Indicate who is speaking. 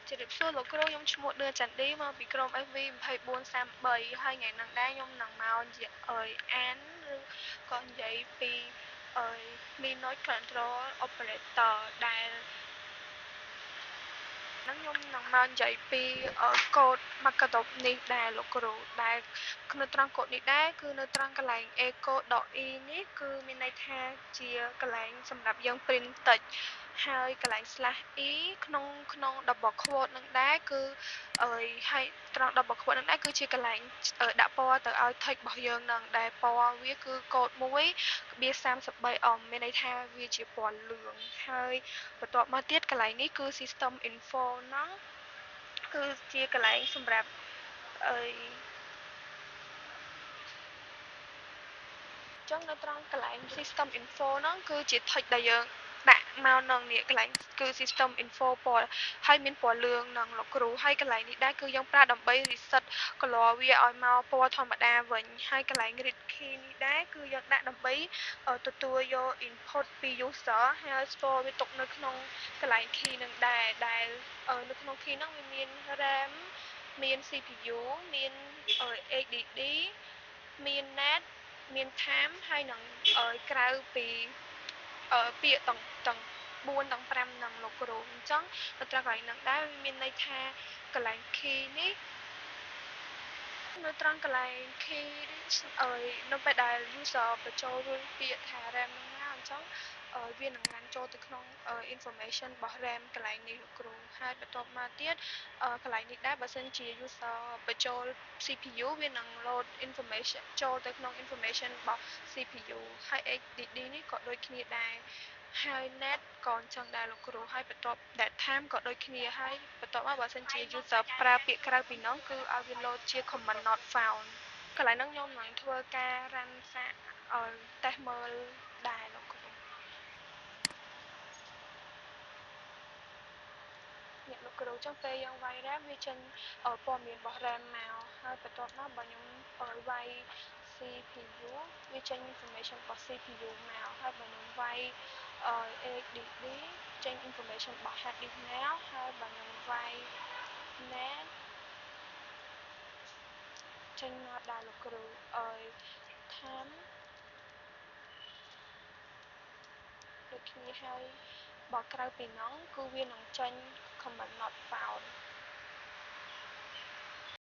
Speaker 1: ជម្រាបសួរលោកគ្រូខ្ញុំឈ្មោះឌឿចន្ទឌីមកពីក្រុម FV2433 ហើយថ្ងៃនេះដែរខ្ញុំនឹងមកអានឬក៏និយាយពីLinux Control Operator ដែលខ្ញុំនឹងមកនិយាយពីកូដមកកតុបនេះដែរលោកគ្រូដែលនៅត្រង់កូដនេះដែរគឺនៅត្រង់កន្លែង echo.e នេះគឺមានន័យថាជាកន្លែងសម្រាប់យើង print text ហើយកន្លែង /e ក្នុង double quote នឹងដែរគឺហើយត្រង់ double quote នឹងដែរគឺជាកន្លែងដាក់ពណ៌ទៅឲ្យ text របស់យើងនឹងដែលពណ៌វាគឺកូដ1/33 អ៊ំមានន័យថាវាជាពណ៌លឿងហើយបន្ទាប់មកទៀតកន្លែងនេះគឺ system info ហ្នឹងគឺជាកន្លែងសម្រាប់ចឹងនៅត្រង់កន្លែង system info ហ្នឹងគឺជា text ដែលយើងដាក់មកនឹងនេះកន្លែងគឺ system info ពណ៌ហើយមានពណ៌លឿងនឹងលោកគ្រូហើយកន្លែងនេះដែរគឺយើងប្រើដើម្បី reset color វាឲ្យមកពណ៌ធម្មតាវិញហើយកន្លែង read key នេះដែរគឺយើងដាក់ដើម្បីទទួលយក input ពី user ហើយ store វាទុកនៅក្នុងកន្លែង key នឹងដែរដែលនៅក្នុង key ហ្នឹងវាមាន RAM មាន CPU មាន HDD មាន net មាន time ហើយនឹងក្រៅពីពាក្យទាំង4ទាំង5ហ្នឹងលោកគ្រូអញ្ចឹងនៅត្រង់កន្លែងហ្នឹងដែរវាមានន័យថាកន្លែង key នេះនៅត្រង់កន្លែង key នៅពេលដែល user បញ្ចូលពាក្យថា RAM ហ្នឹងអញ្ចឹងវានឹងរានចូលទៅក្នុង information របស់ RAM កន្លែងនេះលោកគ្រូហើយបន្ទាប់មកទៀតកន្លែងនេះដែរបើសិនជា user បញ្ចូល CPU វានឹង load information ចូលទៅក្នុង information របស់ CPU ហើយ HDD នេះក៏ដូចគ្នាដែរហើយ net ក៏អញ្ចឹងដែរលោកគ្រូហើយបន្ទាប់ time ក៏ដូចគ្នាហើយបន្ទាប់មកបើសិនជា user ប្រើពាក្យក្រៅពីនោះគឺឲ្យវា load ជា command not found កន្លែងហ្នឹងខ្ញុំនឹងធ្វើការ run សាកtest មើលដែរលោកគ្រូអ្នកលោកគ្រូចុះពេលយើងវាយ RAM វាចេញព័ត៌មានរបស់ RAM មកហើយបន្ទាប់មកបើខ្ញុំវាយ CPU វាចេញ information របស់ CPU មកហើយបើខ្ញុំវាយHDD ចេញ information របស់ hard disk មកហើយបើខ្ញុំវាយ NAND ចេញមកដែរលោកគ្រូtime ដូចគ្នាហើយបើក្រៅពីនោះគឺវានឹងចេញ command not found